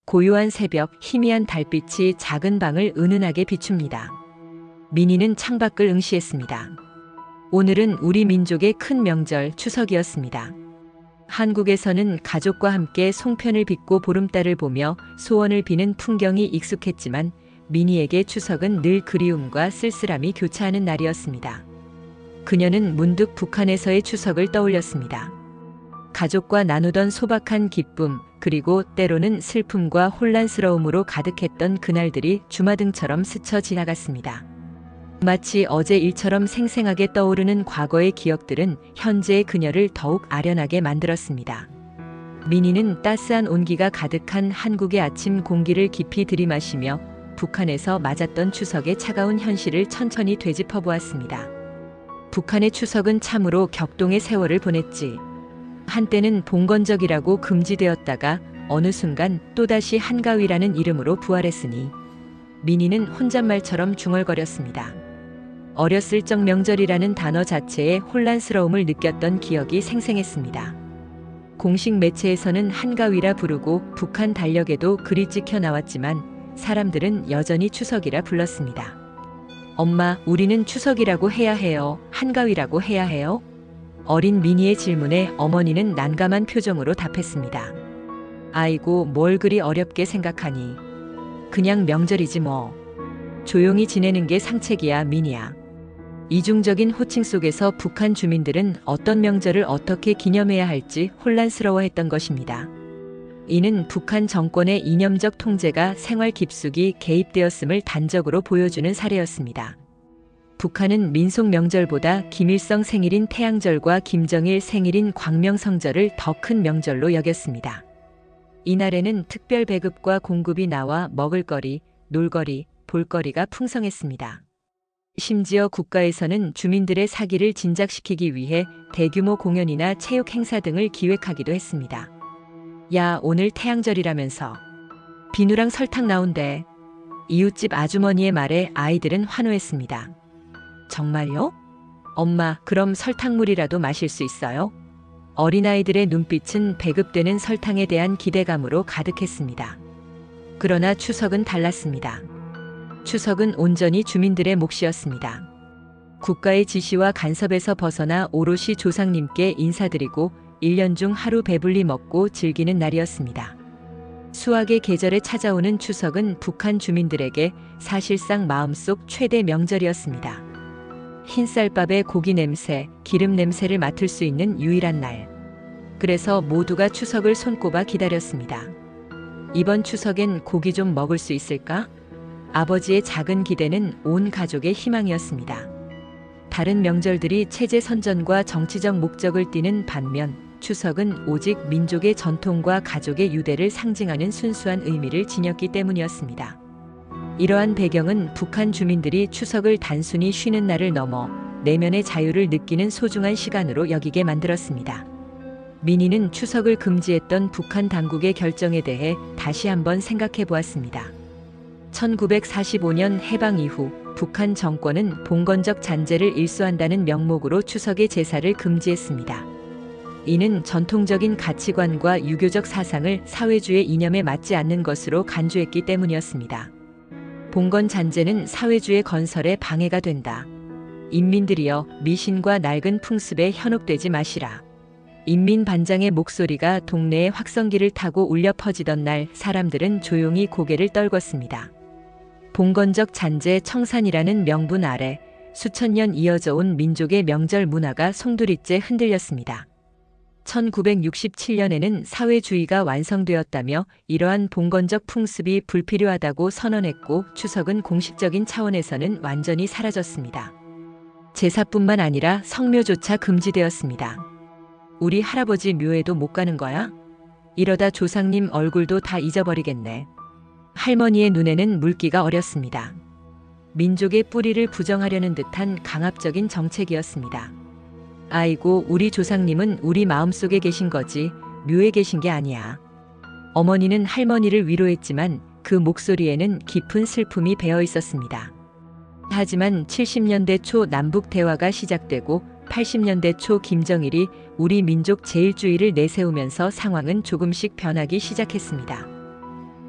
고요한 새벽, 희미한 달빛이 작은 방을 은은하게 비춥니다. 민희는 창밖을 응시했습니다. 오늘은 우리 민족의 큰 명절 추석이었습니다. 한국에서는 가족과 함께 송편을 빚고 보름달을 보며 소원을 비는 풍경이 익숙했지만 민희에게 추석은 늘 그리움과 쓸쓸함이 교차하는 날이었습니다. 그녀는 문득 북한에서의 추석을 떠올렸습니다. 가족과 나누던 소박한 기쁨, 그리고 때로는 슬픔과 혼란스러움으로 가득했던 그날들이 주마등처럼 스쳐 지나갔습니다. 마치 어제 일처럼 생생하게 떠오르는 과거의 기억들은 현재의 그녀를 더욱 아련하게 만들었습니다. 민희는 따스한 온기가 가득한 한국의 아침 공기를 깊이 들이마시며 북한에서 맞았던 추석의 차가운 현실을 천천히 되짚어 보았습니다. 북한의 추석은 참으로 격동의 세월을 보냈지. 한때는 봉건적이라고 금지되었다가 어느 순간 또다시 한가위라는 이름으로 부활했으니 민희는 혼잣말처럼 중얼거렸습니다. 어렸을 적 명절이라는 단어 자체에 혼란스러움을 느꼈던 기억이 생생했습니다. 공식 매체에서는 한가위라 부르고 북한 달력에도 글이 찍혀 나왔지만 사람들은 여전히 추석이라 불렀습니다. 엄마, 우리는 추석이라고 해야 해요? 한가위라고 해야 해요? 어린 민희의 질문에 어머니는 난감한 표정으로 답했습니다. 아이고, 뭘 그리 어렵게 생각하니. 그냥 명절이지 뭐. 조용히 지내는 게 상책이야, 민희야. 이중적인 호칭 속에서 북한 주민들은 어떤 명절을 어떻게 기념해야 할지 혼란스러워했던 것입니다. 이는 북한 정권의 이념적 통제가 생활 깊숙이 개입되었음을 단적으로 보여주는 사례였습니다. 북한은 민속 명절보다 김일성 생일인 태양절과 김정일 생일인 광명성절을 더 큰 명절로 여겼습니다. 이날에는 특별 배급과 공급이 나와 먹을거리, 놀거리, 볼거리가 풍성했습니다. 심지어 국가에서는 주민들의 사기를 진작시키기 위해 대규모 공연이나 체육 행사 등을 기획하기도 했습니다. 야, 오늘 태양절이라면서. 비누랑 설탕 나온대. 이웃집 아주머니의 말에 아이들은 환호했습니다. 정말요? 엄마, 그럼 설탕물이라도 마실 수 있어요? 어린아이들의 눈빛은 배급되는 설탕에 대한 기대감으로 가득했습니다. 그러나 추석은 달랐습니다. 추석은 온전히 주민들의 몫이었습니다. 국가의 지시와 간섭에서 벗어나 오롯이 조상님께 인사드리고 1년 중 하루 배불리 먹고 즐기는 날이었습니다. 수학의 계절에 찾아오는 추석은 북한 주민들에게 사실상 마음속 최대 명절이었습니다. 흰쌀밥에 고기 냄새, 기름 냄새를 맡을 수 있는 유일한 날. 그래서 모두가 추석을 손꼽아 기다렸습니다. 이번 추석엔 고기 좀 먹을 수 있을까? 아버지의 작은 기대는 온 가족의 희망이었습니다. 다른 명절들이 체제 선전과 정치적 목적을 띠는 반면 추석은 오직 민족의 전통과 가족의 유대를 상징하는 순수한 의미를 지녔기 때문이었습니다. 이러한 배경은 북한 주민들이 추석을 단순히 쉬는 날을 넘어 내면의 자유를 느끼는 소중한 시간으로 여기게 만들었습니다. 민희는 추석을 금지했던 북한 당국의 결정에 대해 다시 한번 생각해 보았습니다. 1945년 해방 이후 북한 정권은 봉건적 잔재를 일소한다는 명목으로 추석의 제사를 금지했습니다. 이는 전통적인 가치관과 유교적 사상을 사회주의 이념에 맞지 않는 것으로 간주했기 때문이었습니다. 봉건 잔재는 사회주의 건설에 방해가 된다. 인민들이여, 미신과 낡은 풍습에 현혹되지 마시라. 인민 반장의 목소리가 동네의 확성기를 타고 울려 퍼지던 날 사람들은 조용히 고개를 떨궜습니다. 봉건적 잔재 청산이라는 명분 아래 수천 년 이어져 온 민족의 명절 문화가 송두리째 흔들렸습니다. 1967년에는 사회주의가 완성되었다며 이러한 봉건적 풍습이 불필요하다고 선언했고 추석은 공식적인 차원에서는 완전히 사라졌습니다. 제사뿐만 아니라 성묘조차 금지되었습니다. 우리 할아버지 묘에도 못 가는 거야? 이러다 조상님 얼굴도 다 잊어버리겠네. 할머니의 눈에는 물기가 어렸습니다. 민족의 뿌리를 부정하려는 듯한 강압적인 정책이었습니다. 아이고, 우리 조상님은 우리 마음속에 계신 거지 묘에 계신 게 아니야. 어머니는 할머니를 위로했지만 그 목소리에는 깊은 슬픔이 배어 있었습니다. 하지만 70년대 초 남북 대화가 시작되고 80년대 초 김정일이 우리 민족 제일주의를 내세우면서 상황은 조금씩 변하기 시작했습니다.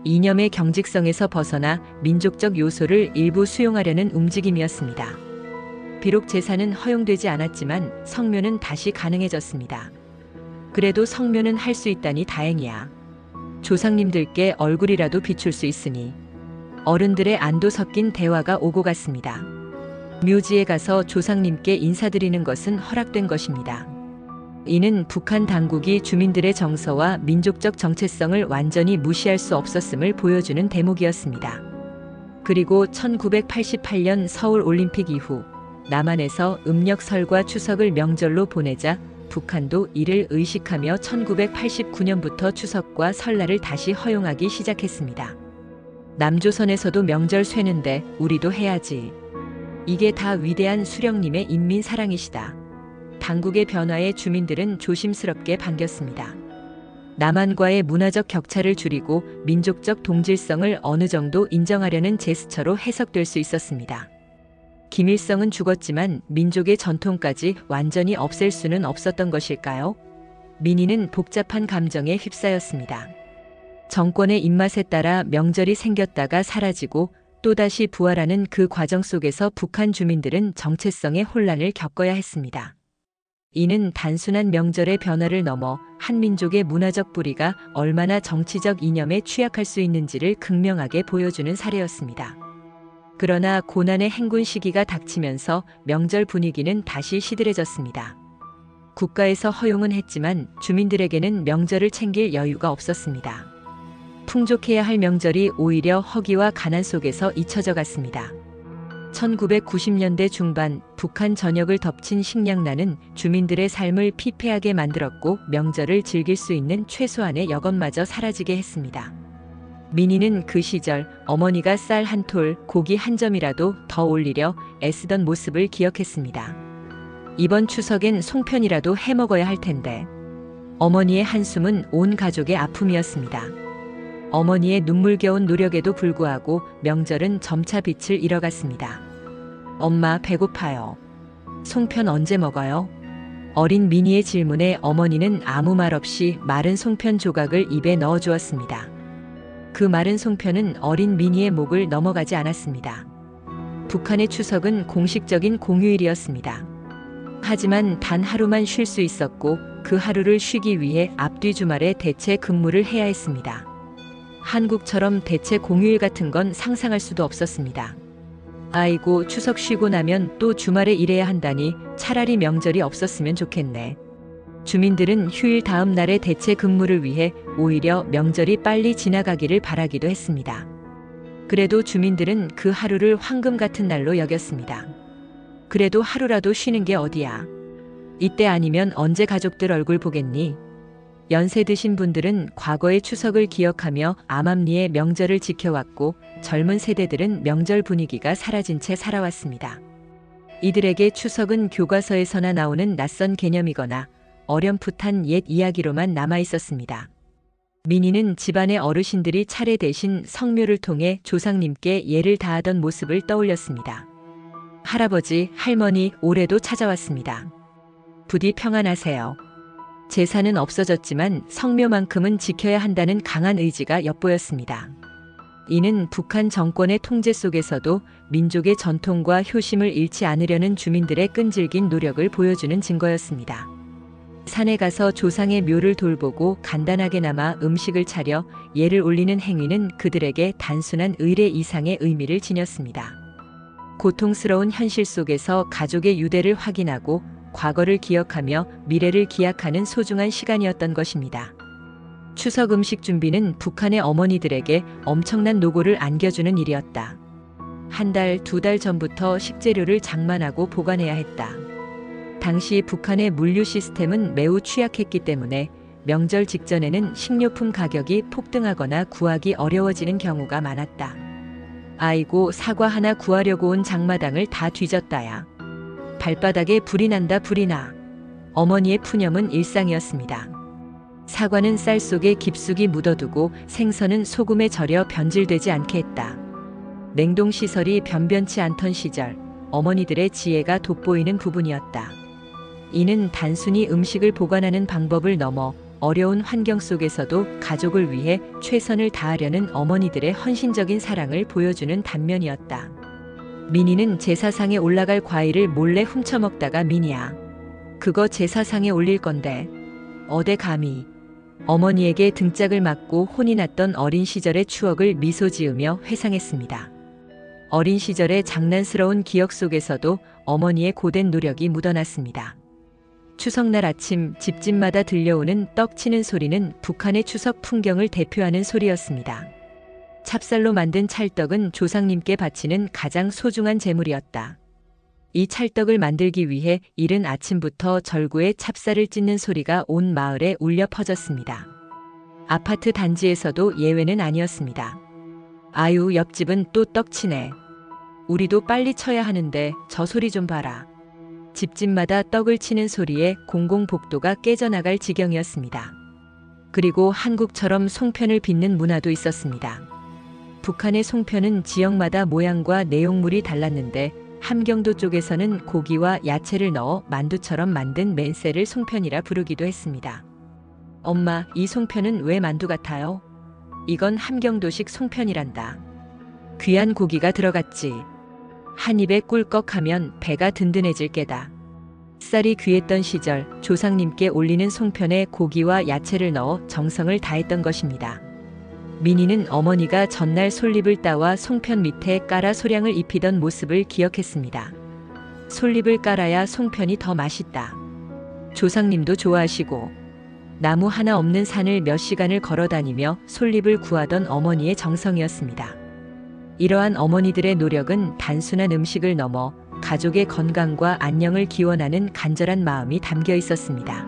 이념의 경직성에서 벗어나 민족적 요소를 일부 수용하려는 움직임이었습니다. 비록 제사는 허용되지 않았지만 성묘는 다시 가능해졌습니다. 그래도 성묘는 할 수 있다니 다행이야. 조상님들께 얼굴이라도 비출 수 있으니. 어른들의 안도 섞인 대화가 오고 갔습니다. 묘지에 가서 조상님께 인사드리는 것은 허락된 것입니다. 이는 북한 당국이 주민들의 정서와 민족적 정체성을 완전히 무시할 수 없었음을 보여주는 대목이었습니다. 그리고 1988년 서울 올림픽 이후 남한에서 음력 설과 추석을 명절로 보내자 북한도 이를 의식하며 1989년부터 추석과 설날을 다시 허용하기 시작했습니다. 남조선에서도 명절 쇠는데 우리도 해야지. 이게 다 위대한 수령님의 인민 사랑이시다. 당국의 변화에 주민들은 조심스럽게 반겼습니다. 남한과의 문화적 격차를 줄이고 민족적 동질성을 어느 정도 인정하려는 제스처로 해석될 수 있었습니다. 김일성은 죽었지만 민족의 전통까지 완전히 없앨 수는 없었던 것일까요? 민희는 복잡한 감정에 휩싸였습니다. 정권의 입맛에 따라 명절이 생겼다가 사라지고 또다시 부활하는 그 과정 속에서 북한 주민들은 정체성의 혼란을 겪어야 했습니다. 이는 단순한 명절의 변화를 넘어 한 민족의 문화적 뿌리가 얼마나 정치적 이념에 취약할 수 있는지를 극명하게 보여주는 사례였습니다. 그러나 고난의 행군 시기가 닥치면서 명절 분위기는 다시 시들해졌습니다. 국가에서 허용은 했지만 주민들에게는 명절을 챙길 여유가 없었습니다. 풍족해야 할 명절이 오히려 허기와 가난 속에서 잊혀져 갔습니다. 1990년대 중반 북한 전역을 덮친 식량난은 주민들의 삶을 피폐하게 만들었고 명절을 즐길 수 있는 최소한의 여건마저 사라지게 했습니다. 민희는 그 시절 어머니가 쌀 한 톨, 고기 한 점이라도 더 올리려 애쓰던 모습을 기억했습니다. 이번 추석엔 송편이라도 해먹어야 할 텐데. 어머니의 한숨은 온 가족의 아픔이었습니다. 어머니의 눈물겨운 노력에도 불구하고 명절은 점차 빛을 잃어갔습니다. 엄마 배고파요. 송편 언제 먹어요? 어린 민희의 질문에 어머니는 아무 말 없이 마른 송편 조각을 입에 넣어주었습니다. 그 마른 송편은 어린 민희의 목을 넘어가지 않았습니다. 북한의 추석은 공식적인 공휴일이었습니다. 하지만 단 하루만 쉴 수 있었고 그 하루를 쉬기 위해 앞뒤 주말에 대체 근무를 해야 했습니다. 한국처럼 대체 공휴일 같은 건 상상할 수도 없었습니다. 아이고, 추석 쉬고 나면 또 주말에 일해야 한다니 차라리 명절이 없었으면 좋겠네. 주민들은 휴일 다음 날의 대체 근무를 위해 오히려 명절이 빨리 지나가기를 바라기도 했습니다. 그래도 주민들은 그 하루를 황금 같은 날로 여겼습니다. 그래도 하루라도 쉬는 게 어디야. 이때 아니면 언제 가족들 얼굴 보겠니? 연세 드신 분들은 과거의 추석을 기억하며 암암리의 명절을 지켜왔고 젊은 세대들은 명절 분위기가 사라진 채 살아왔습니다. 이들에게 추석은 교과서에서나 나오는 낯선 개념이거나 어렴풋한 옛 이야기로만 남아있었습니다. 민희는 집안의 어르신들이 차례 대신 성묘를 통해 조상님께 예를 다하던 모습을 떠올렸습니다. 할아버지, 할머니, 올해도 찾아왔습니다. 부디 평안하세요. 제사는 없어졌지만 성묘만큼은 지켜야 한다는 강한 의지가 엿보였습니다. 이는 북한 정권의 통제 속에서도 민족의 전통과 효심을 잃지 않으려는 주민들의 끈질긴 노력을 보여주는 증거였습니다. 산에 가서 조상의 묘를 돌보고 간단하게나마 음식을 차려 예를 올리는 행위는 그들에게 단순한 의례 이상의 의미를 지녔습니다. 고통스러운 현실 속에서 가족의 유대를 확인하고 과거를 기억하며 미래를 기약하는 소중한 시간이었던 것입니다. 추석 음식 준비는 북한의 어머니들에게 엄청난 노고를 안겨주는 일이었다. 한 달, 두 달 전부터 식재료를 장만하고 보관해야 했다. 당시 북한의 물류 시스템은 매우 취약했기 때문에 명절 직전에는 식료품 가격이 폭등하거나 구하기 어려워지는 경우가 많았다. 아이고, 사과 하나 구하려고 온 장마당을 다 뒤졌다야. 발바닥에 불이 난다, 불이 나. 어머니의 푸념은 일상이었습니다. 사과는 쌀 속에 깊숙이 묻어두고 생선은 소금에 절여 변질되지 않게 했다. 냉동시설이 변변치 않던 시절 어머니들의 지혜가 돋보이는 부분이었다. 이는 단순히 음식을 보관하는 방법을 넘어 어려운 환경 속에서도 가족을 위해 최선을 다하려는 어머니들의 헌신적인 사랑을 보여주는 단면이었다. 민희는 제사상에 올라갈 과일을 몰래 훔쳐먹다가 민희야, 그거 제사상에 올릴 건데 어대 감히. 어머니에게 등짝을 맞고 혼이 났던 어린 시절의 추억을 미소 지으며 회상했습니다. 어린 시절의 장난스러운 기억 속에서도 어머니의 고된 노력이 묻어났습니다. 추석날 아침 집집마다 들려오는 떡 치는 소리는 북한의 추석 풍경을 대표하는 소리였습니다. 찹쌀로 만든 찰떡은 조상님께 바치는 가장 소중한 제물이었다. 이 찰떡을 만들기 위해 이른 아침부터 절구에 찹쌀을 찢는 소리가 온 마을에 울려 퍼졌습니다. 아파트 단지에서도 예외는 아니었습니다. 아유, 옆집은 또 떡 치네. 우리도 빨리 쳐야 하는데 저 소리 좀 봐라. 집집마다 떡을 치는 소리에 공공복도가 깨져나갈 지경이었습니다. 그리고 한국처럼 송편을 빚는 문화도 있었습니다. 북한의 송편은 지역마다 모양과 내용물이 달랐는데 함경도 쪽에서는 고기와 야채를 넣어 만두처럼 만든 맨새를 송편이라 부르기도 했습니다. 엄마, 이 송편은 왜 만두 같아요? 이건 함경도식 송편이란다. 귀한 고기가 들어갔지. 한 입에 꿀꺽하면 배가 든든해질 게다. 쌀이 귀했던 시절 조상님께 올리는 송편에 고기와 야채를 넣어 정성을 다했던 것입니다. 민희는 어머니가 전날 솔잎을 따와 송편 밑에 깔아 소량을 입히던 모습을 기억했습니다. 솔잎을 깔아야 송편이 더 맛있다. 조상님도 좋아하시고 나무 하나 없는 산을 몇 시간을 걸어 다니며 솔잎을 구하던 어머니의 정성이었습니다. 이러한 어머니들의 노력은 단순한 음식을 넘어 가족의 건강과 안녕을 기원하는 간절한 마음이 담겨 있었습니다.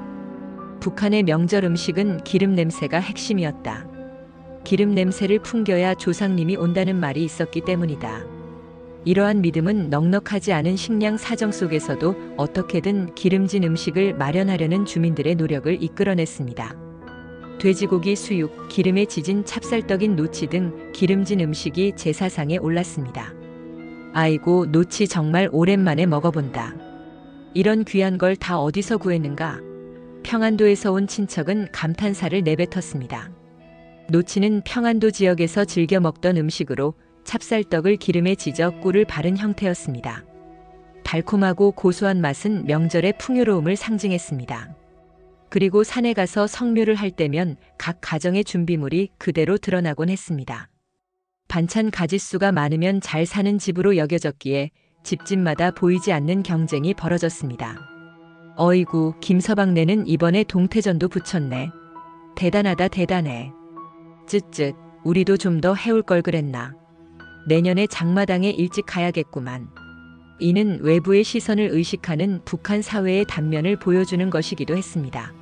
북한의 명절 음식은 기름 냄새가 핵심이었다. 기름 냄새를 풍겨야 조상님이 온다는 말이 있었기 때문이다. 이러한 믿음은 넉넉하지 않은 식량 사정 속에서도 어떻게든 기름진 음식을 마련하려는 주민들의 노력을 이끌어냈습니다. 돼지고기 수육, 기름에 지진 찹쌀떡인 노치 등 기름진 음식이 제사상에 올랐습니다. 아이고, 노치 정말 오랜만에 먹어본다. 이런 귀한 걸 다 어디서 구했는가? 평안도에서 온 친척은 감탄사를 내뱉었습니다. 노치는 평안도 지역에서 즐겨 먹던 음식으로 찹쌀떡을 기름에 지져 꿀을 바른 형태였습니다. 달콤하고 고소한 맛은 명절의 풍요로움을 상징했습니다. 그리고 산에 가서 성묘를 할 때면 각 가정의 준비물이 그대로 드러나곤 했습니다. 반찬 가짓수가 많으면 잘 사는 집으로 여겨졌기에 집집마다 보이지 않는 경쟁이 벌어졌습니다. 어이구, 김서방네는 이번에 동태전도 붙였네. 대단하다, 대단해. 쯧쯧, 우리도 좀 더 해올 걸 그랬나. 내년에 장마당에 일찍 가야겠구만. 이는 외부의 시선을 의식하는 북한 사회의 단면을 보여주는 것이기도 했습니다.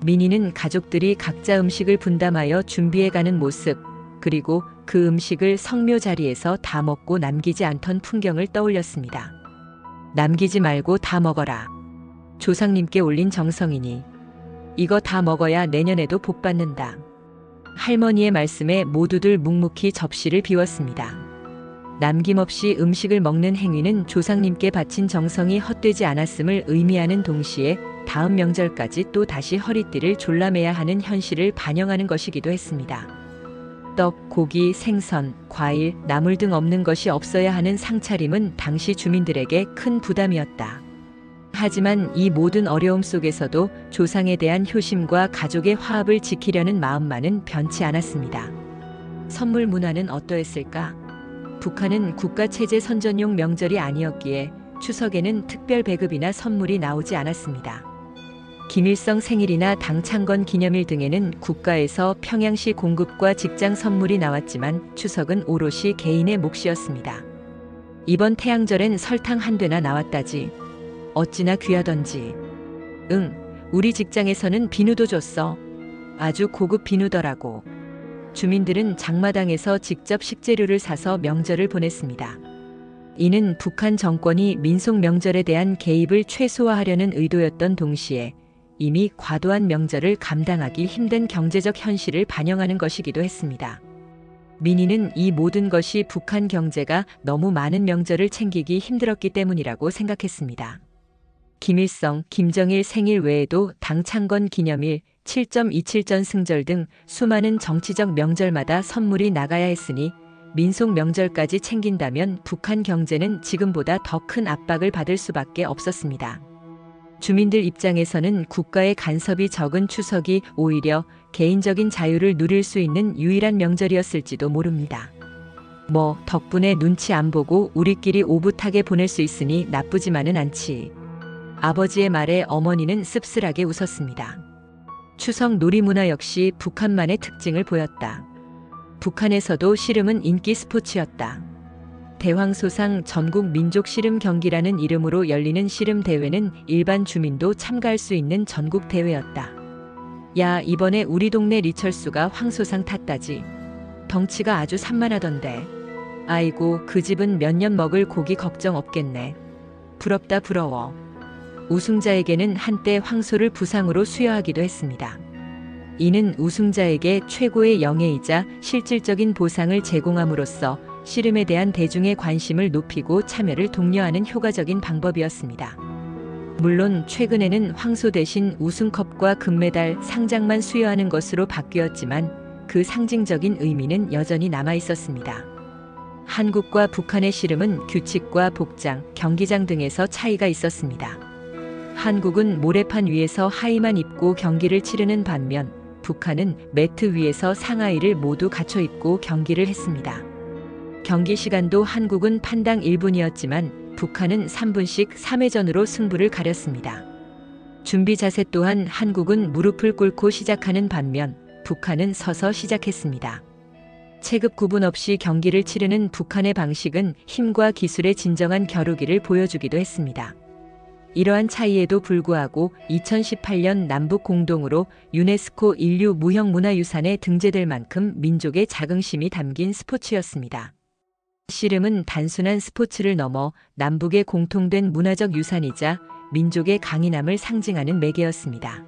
민희는 가족들이 각자 음식을 분담하여 준비해가는 모습, 그리고 그 음식을 성묘 자리에서 다 먹고 남기지 않던 풍경을 떠올렸습니다. 남기지 말고 다 먹어라. 조상님께 올린 정성이니 이거 다 먹어야 내년에도 복 받는다. 할머니의 말씀에 모두들 묵묵히 접시를 비웠습니다. 남김없이 음식을 먹는 행위는 조상님께 바친 정성이 헛되지 않았음을 의미하는 동시에 다음 명절까지 또 다시 허리띠를 졸라매야 하는 현실을 반영하는 것이기도 했습니다. 떡, 고기, 생선, 과일, 나물 등 없는 것이 없어야 하는 상차림은 당시 주민들에게 큰 부담이었다. 하지만 이 모든 어려움 속에서도 조상에 대한 효심과 가족의 화합을 지키려는 마음만은 변치 않았습니다. 선물 문화는 어떠했을까? 북한은 국가체제 선전용 명절이 아니었기에 추석에는 특별 배급이나 선물이 나오지 않았습니다. 김일성 생일이나 당창건 기념일 등에는 국가에서 평양시 공급과 직장 선물이 나왔지만 추석은 오롯이 개인의 몫이었습니다. 이번 태양절엔 설탕 한 되나 나왔다지. 어찌나 귀하던지. 응, 우리 직장에서는 비누도 줬어. 아주 고급 비누더라고. 주민들은 장마당에서 직접 식재료를 사서 명절을 보냈습니다. 이는 북한 정권이 민속 명절에 대한 개입을 최소화하려는 의도였던 동시에 이미 과도한 명절을 감당하기 힘든 경제적 현실을 반영하는 것이기도 했습니다. 민희는 이 모든 것이 북한 경제가 너무 많은 명절을 챙기기 힘들었기 때문이라고 생각했습니다. 김일성, 김정일 생일 외에도 당창건 기념일, 7.27전 승절 등 수많은 정치적 명절마다 선물이 나가야 했으니 민속 명절까지 챙긴다면 북한 경제는 지금보다 더 큰 압박을 받을 수밖에 없었습니다. 주민들 입장에서는 국가의 간섭이 적은 추석이 오히려 개인적인 자유를 누릴 수 있는 유일한 명절이었을지도 모릅니다. 뭐 덕분에 눈치 안 보고 우리끼리 오붓하게 보낼 수 있으니 나쁘지만은 않지. 아버지의 말에 어머니는 씁쓸하게 웃었습니다. 추석 놀이문화 역시 북한만의 특징을 보였다. 북한에서도 씨름은 인기 스포츠였다. 대황소상 전국 민족 씨름 경기라는 이름으로 열리는 씨름 대회는 일반 주민도 참가할 수 있는 전국 대회였다. 야, 이번에 우리 동네 리철수가 황소상 탔다지. 덩치가 아주 산만하던데. 아이고, 그 집은 몇 년 먹을 고기 걱정 없겠네. 부럽다 부러워. 우승자에게는 한때 황소를 부상으로 수여하기도 했습니다. 이는 우승자에게 최고의 영예이자 실질적인 보상을 제공함으로써 씨름에 대한 대중의 관심을 높이고 참여를 독려하는 효과적인 방법이었습니다. 물론 최근에는 황소 대신 우승컵과 금메달 상장만 수여하는 것으로 바뀌었지만 그 상징적인 의미는 여전히 남아 있었습니다. 한국과 북한의 씨름은 규칙과 복장, 경기장 등에서 차이가 있었습니다. 한국은 모래판 위에서 하의만 입고 경기를 치르는 반면 북한은 매트 위에서 상하의를 모두 갖춰 입고 경기를 했습니다. 경기 시간도 한국은 판당 1분이었지만 북한은 3분씩 3회전으로 승부를 가렸습니다. 준비 자세 또한 한국은 무릎을 꿇고 시작하는 반면 북한은 서서 시작했습니다. 체급 구분 없이 경기를 치르는 북한의 방식은 힘과 기술의 진정한 겨루기를 보여주기도 했습니다. 이러한 차이에도 불구하고 2018년 남북 공동으로 유네스코 인류 무형문화유산에 등재될 만큼 민족의 자긍심이 담긴 스포츠였습니다. 씨름은 단순한 스포츠를 넘어 남북의 공통된 문화적 유산이자 민족의 강인함을 상징하는 매개였습니다.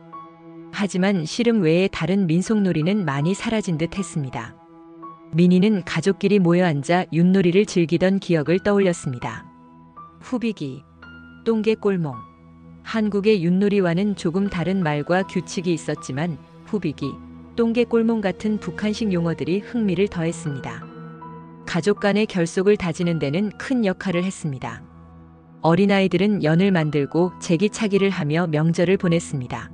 하지만 씨름 외에 다른 민속놀이는 많이 사라진 듯 했습니다. 민이는 가족끼리 모여 앉아 윷놀이를 즐기던 기억을 떠올렸습니다. 후비기, 똥개골몽. 한국의 윷놀이와는 조금 다른 말과 규칙이 있었지만 후비기, 똥개골몽 같은 북한식 용어들이 흥미를 더했습니다. 가족 간의 결속을 다지는 데는 큰 역할을 했습니다. 어린아이들은 연을 만들고 제기차기를 하며 명절을 보냈습니다.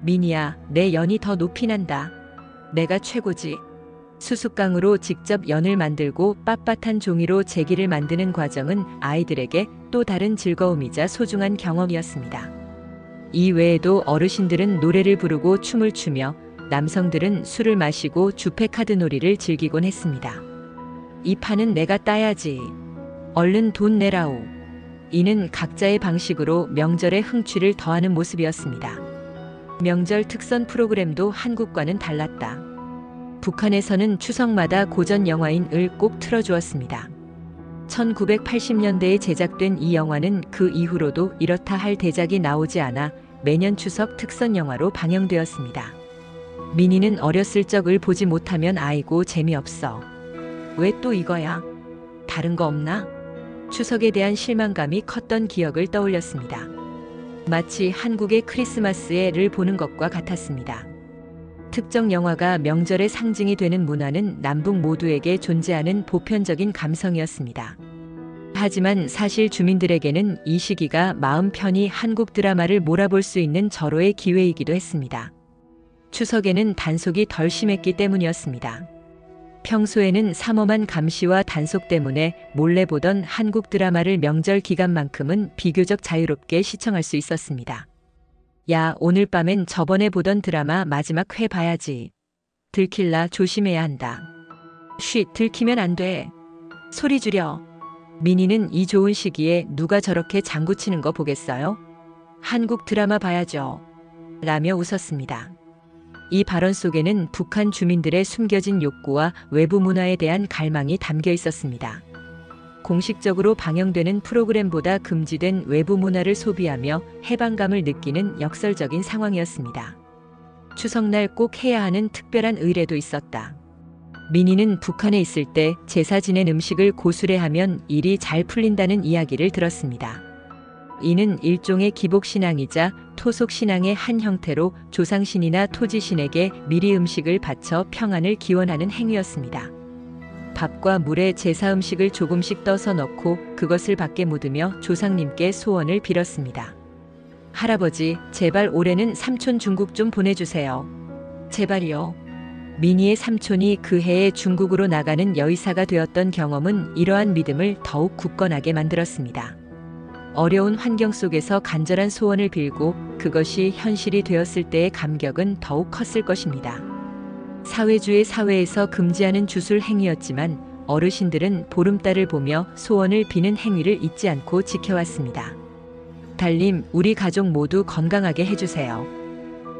민이야, 내 연이 더 높이 난다. 내가 최고지. 수숫강으로 직접 연을 만들고 빳빳한 종이로 제기를 만드는 과정은 아이들에게 또 다른 즐거움이자 소중한 경험이었습니다. 이 외에도 어르신들은 노래를 부르고 춤을 추며 남성들은 술을 마시고 주패카드 놀이를 즐기곤 했습니다. 이 판은 내가 따야지. 얼른 돈 내라오. 이는 각자의 방식으로 명절의 흥취를 더하는 모습이었습니다. 명절 특선 프로그램도 한국과는 달랐다. 북한에서는 추석마다 고전 영화인 을 꼭 틀어주었습니다. 1980년대에 제작된 이 영화는 그 이후로도 이렇다 할 대작이 나오지 않아 매년 추석 특선 영화로 방영되었습니다. 민이는 어렸을 적 을 보지 못하면 아이고 재미없어. 왜 또 이거야? 다른 거 없나? 추석에 대한 실망감이 컸던 기억을 떠올렸습니다. 마치 한국의 크리스마스에 를 보는 것과 같았습니다. 특정 영화가 명절의 상징이 되는 문화는 남북 모두에게 존재하는 보편적인 감성이었습니다. 하지만 사실 주민들에게는 이 시기가 마음 편히 한국 드라마를 몰아볼 수 있는 절호의 기회이기도 했습니다. 추석에는 단속이 덜 심했기 때문이었습니다. 평소에는 삼엄한 감시와 단속 때문에 몰래 보던 한국 드라마를 명절 기간만큼은 비교적 자유롭게 시청할 수 있었습니다. 야, 오늘 밤엔 저번에 보던 드라마 마지막 회 봐야지. 들킬라 조심해야 한다. 쉬, 들키면 안 돼. 소리 줄여. 민이는 이 좋은 시기에 누가 저렇게 장구치는 거 보겠어요? 한국 드라마 봐야죠. 라며 웃었습니다. 이 발언 속에는 북한 주민들의 숨겨진 욕구와 외부 문화에 대한 갈망이 담겨 있었습니다. 공식적으로 방영되는 프로그램보다 금지된 외부 문화를 소비하며 해방감을 느끼는 역설적인 상황이었습니다. 추석날 꼭 해야 하는 특별한 의례도 있었다. 민이는 북한에 있을 때 제사 지낸 음식을 고수레하면 일이 잘 풀린다는 이야기를 들었습니다. 이는 일종의 기복신앙이자 토속신앙의 한 형태로 조상신이나 토지신에게 미리 음식을 바쳐 평안을 기원하는 행위였습니다. 밥과 물에 제사 음식을 조금씩 떠서 넣고 그것을 밖에 묻으며 조상님께 소원을 빌었습니다. 할아버지, 제발 올해는 삼촌 중국 좀 보내주세요. 제발요. 미니의 삼촌이 그 해에 중국으로 나가는 여의사가 되었던 경험은 이러한 믿음을 더욱 굳건하게 만들었습니다. 어려운 환경 속에서 간절한 소원을 빌고 그것이 현실이 되었을 때의 감격은 더욱 컸을 것입니다. 사회주의 사회에서 금지하는 주술 행위였지만 어르신들은 보름달을 보며 소원을 비는 행위를 잊지 않고 지켜왔습니다. 달님, 우리 가족 모두 건강하게 해주세요.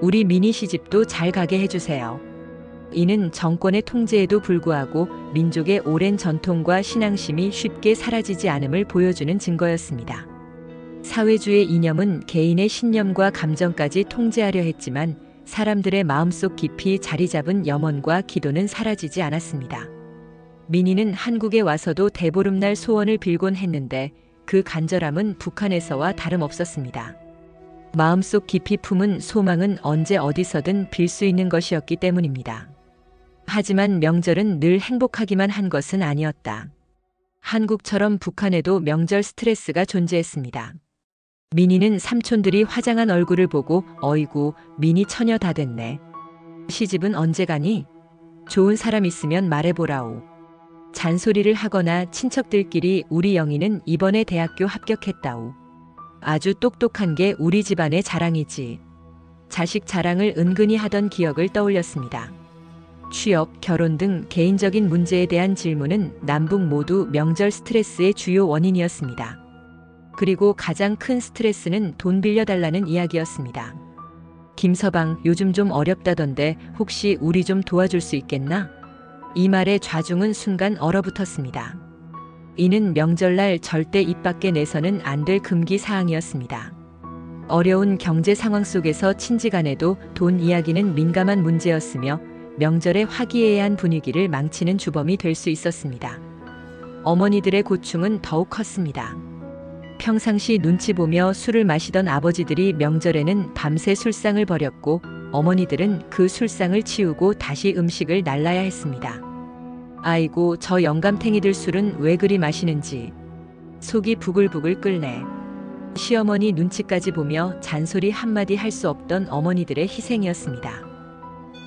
우리 미니 시집도 잘 가게 해주세요. 이는 정권의 통제에도 불구하고 민족의 오랜 전통과 신앙심이 쉽게 사라지지 않음을 보여주는 증거였습니다. 사회주의 이념은 개인의 신념과 감정까지 통제하려 했지만 사람들의 마음속 깊이 자리 잡은 염원과 기도는 사라지지 않았습니다. 민희는 한국에 와서도 대보름날 소원을 빌곤 했는데 그 간절함은 북한에서와 다름없었습니다. 마음속 깊이 품은 소망은 언제 어디서든 빌 수 있는 것이었기 때문입니다. 하지만 명절은 늘 행복하기만 한 것은 아니었다. 한국처럼 북한에도 명절 스트레스가 존재했습니다. 민희는 삼촌들이 화장한 얼굴을 보고 어이구, 민희 처녀 다 됐네. 시집은 언제 가니? 좋은 사람 있으면 말해보라오. 잔소리를 하거나 친척들끼리 우리 영희는 이번에 대학교 합격했다오. 아주 똑똑한 게 우리 집안의 자랑이지. 자식 자랑을 은근히 하던 기억을 떠올렸습니다. 취업, 결혼 등 개인적인 문제에 대한 질문은 남북 모두 명절 스트레스의 주요 원인이었습니다. 그리고 가장 큰 스트레스는 돈 빌려달라는 이야기였습니다. 김서방, 요즘 좀 어렵다던데 혹시 우리 좀 도와줄 수 있겠나? 이 말에 좌중은 순간 얼어붙었습니다. 이는 명절날 절대 입 밖에 내서는 안 될 금기 사항이었습니다. 어려운 경제 상황 속에서 친지간에도 돈 이야기는 민감한 문제였으며 명절의 화기애애한 분위기를 망치는 주범이 될 수 있었습니다. 어머니들의 고충은 더욱 컸습니다. 평상시 눈치 보며 술을 마시던 아버지들이 명절에는 밤새 술상을 벌였고 어머니들은 그 술상을 치우고 다시 음식을 날라야 했습니다. 아이고, 저 영감탱이들 술은 왜 그리 마시는지. 속이 부글부글 끓네. 시어머니 눈치까지 보며 잔소리 한마디 할 수 없던 어머니들의 희생이었습니다.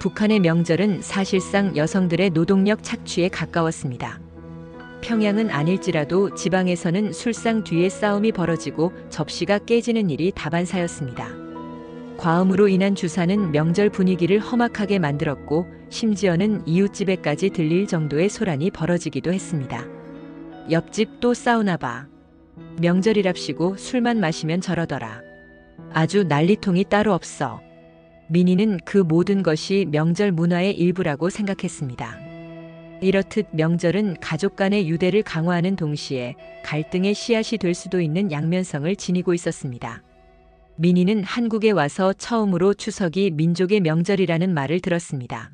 북한의 명절은 사실상 여성들의 노동력 착취에 가까웠습니다. 평양은 아닐지라도 지방에서는 술상 뒤에 싸움이 벌어지고 접시가 깨지는 일이 다반사였습니다. 과음으로 인한 주사는 명절 분위기를 험악하게 만들었고 심지어는 이웃집에까지 들릴 정도의 소란이 벌어지기도 했습니다. 옆집 또 싸우나 봐. 명절이랍시고 술만 마시면 저러더라. 아주 난리통이 따로 없어. 민희는 그 모든 것이 명절 문화의 일부라고 생각했습니다. 이렇듯 명절은 가족 간의 유대를 강화하는 동시에 갈등의 씨앗이 될 수도 있는 양면성을 지니고 있었습니다. 민희는 한국에 와서 처음으로 추석이 민족의 명절이라는 말을 들었습니다.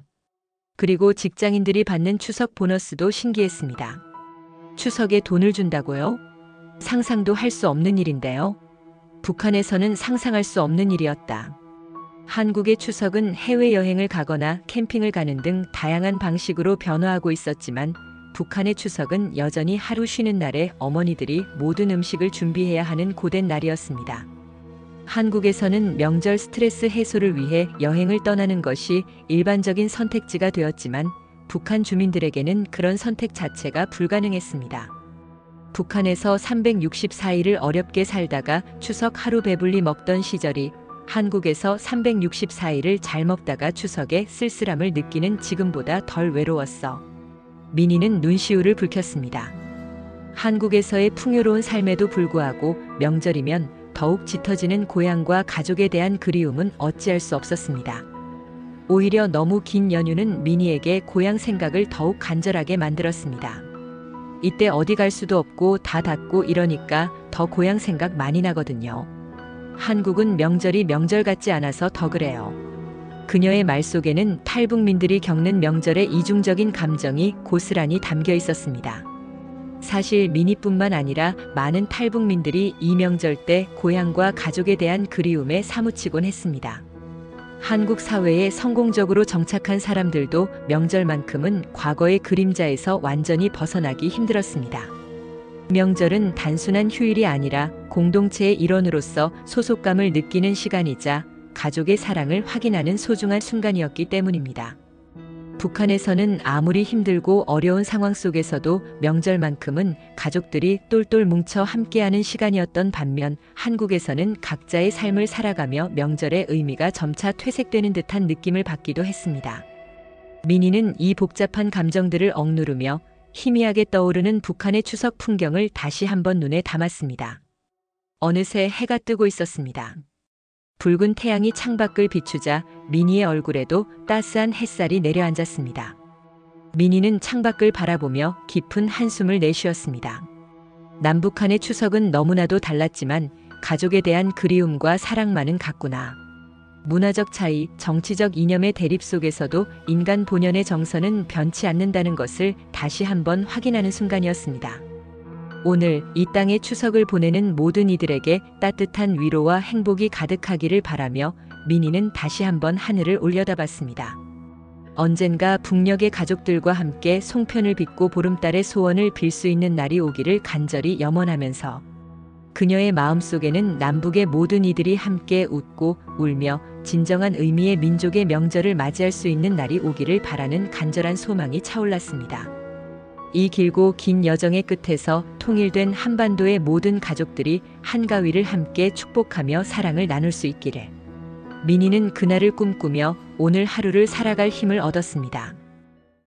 그리고 직장인들이 받는 추석 보너스도 신기했습니다. 추석에 돈을 준다고요? 상상도 할 수 없는 일인데요. 북한에서는 상상할 수 없는 일이었다. 한국의 추석은 해외여행을 가거나 캠핑을 가는 등 다양한 방식으로 변화하고 있었지만 북한의 추석은 여전히 하루 쉬는 날에 어머니들이 모든 음식을 준비해야 하는 고된 날이었습니다. 한국에서는 명절 스트레스 해소를 위해 여행을 떠나는 것이 일반적인 선택지가 되었지만 북한 주민들에게는 그런 선택 자체가 불가능했습니다. 북한에서 364일을 어렵게 살다가 추석 하루 배불리 먹던 시절이 한국에서 364일을 잘 먹다가 추석에 쓸쓸함을 느끼는 지금보다 덜 외로웠어. 민희는 눈시울을 붉혔습니다. 한국에서의 풍요로운 삶에도 불구하고 명절이면 더욱 짙어지는 고향과 가족에 대한 그리움은 어찌할 수 없었습니다. 오히려 너무 긴 연휴는 민희에게 고향 생각을 더욱 간절하게 만들었습니다. 이때 어디 갈 수도 없고 다 닫고 이러니까 더 고향 생각 많이 나거든요. 한국은 명절이 명절 같지 않아서 더 그래요. 그녀의 말 속에는 탈북민들이 겪는 명절의 이중적인 감정이 고스란히 담겨 있었습니다. 사실 미니뿐만 아니라 많은 탈북민들이 이 명절 때 고향과 가족에 대한 그리움에 사무치곤 했습니다. 한국 사회에 성공적으로 정착한 사람들도 명절만큼은 과거의 그림자에서 완전히 벗어나기 힘들었습니다. 명절은 단순한 휴일이 아니라 공동체의 일원으로서 소속감을 느끼는 시간이자 가족의 사랑을 확인하는 소중한 순간이었기 때문입니다. 북한에서는 아무리 힘들고 어려운 상황 속에서도 명절만큼은 가족들이 똘똘 뭉쳐 함께하는 시간이었던 반면 한국에서는 각자의 삶을 살아가며 명절의 의미가 점차 퇴색되는 듯한 느낌을 받기도 했습니다. 민희는 이 복잡한 감정들을 억누르며 희미하게 떠오르는 북한의 추석 풍경을 다시 한번 눈에 담았습니다. 어느새 해가 뜨고 있었습니다. 붉은 태양이 창밖을 비추자 민희의 얼굴에도 따스한 햇살이 내려앉았습니다. 민희는 창밖을 바라보며 깊은 한숨을 내쉬었습니다. 남북한의 추석은 너무나도 달랐지만 가족에 대한 그리움과 사랑만은 같구나. 문화적 차이, 정치적 이념의 대립 속에서도 인간 본연의 정서는 변치 않는다는 것을 다시 한번 확인하는 순간이었습니다. 오늘 이 땅의 추석을 보내는 모든 이들에게 따뜻한 위로와 행복이 가득하기를 바라며 민희는 다시 한번 하늘을 올려다봤습니다. 언젠가 북녘의 가족들과 함께 송편을 빚고 보름달의 소원을 빌 수 있는 날이 오기를 간절히 염원하면서 그녀의 마음속에는 남북의 모든 이들이 함께 웃고 울며 진정한 의미의 민족의 명절을 맞이할 수 있는 날이 오기를 바라는 간절한 소망이 차올랐습니다. 이 길고 긴 여정의 끝에서 통일된 한반도의 모든 가족들이 한가위를 함께 축복하며 사랑을 나눌 수 있기를. 민희는 그날을 꿈꾸며 오늘 하루를 살아갈 힘을 얻었습니다.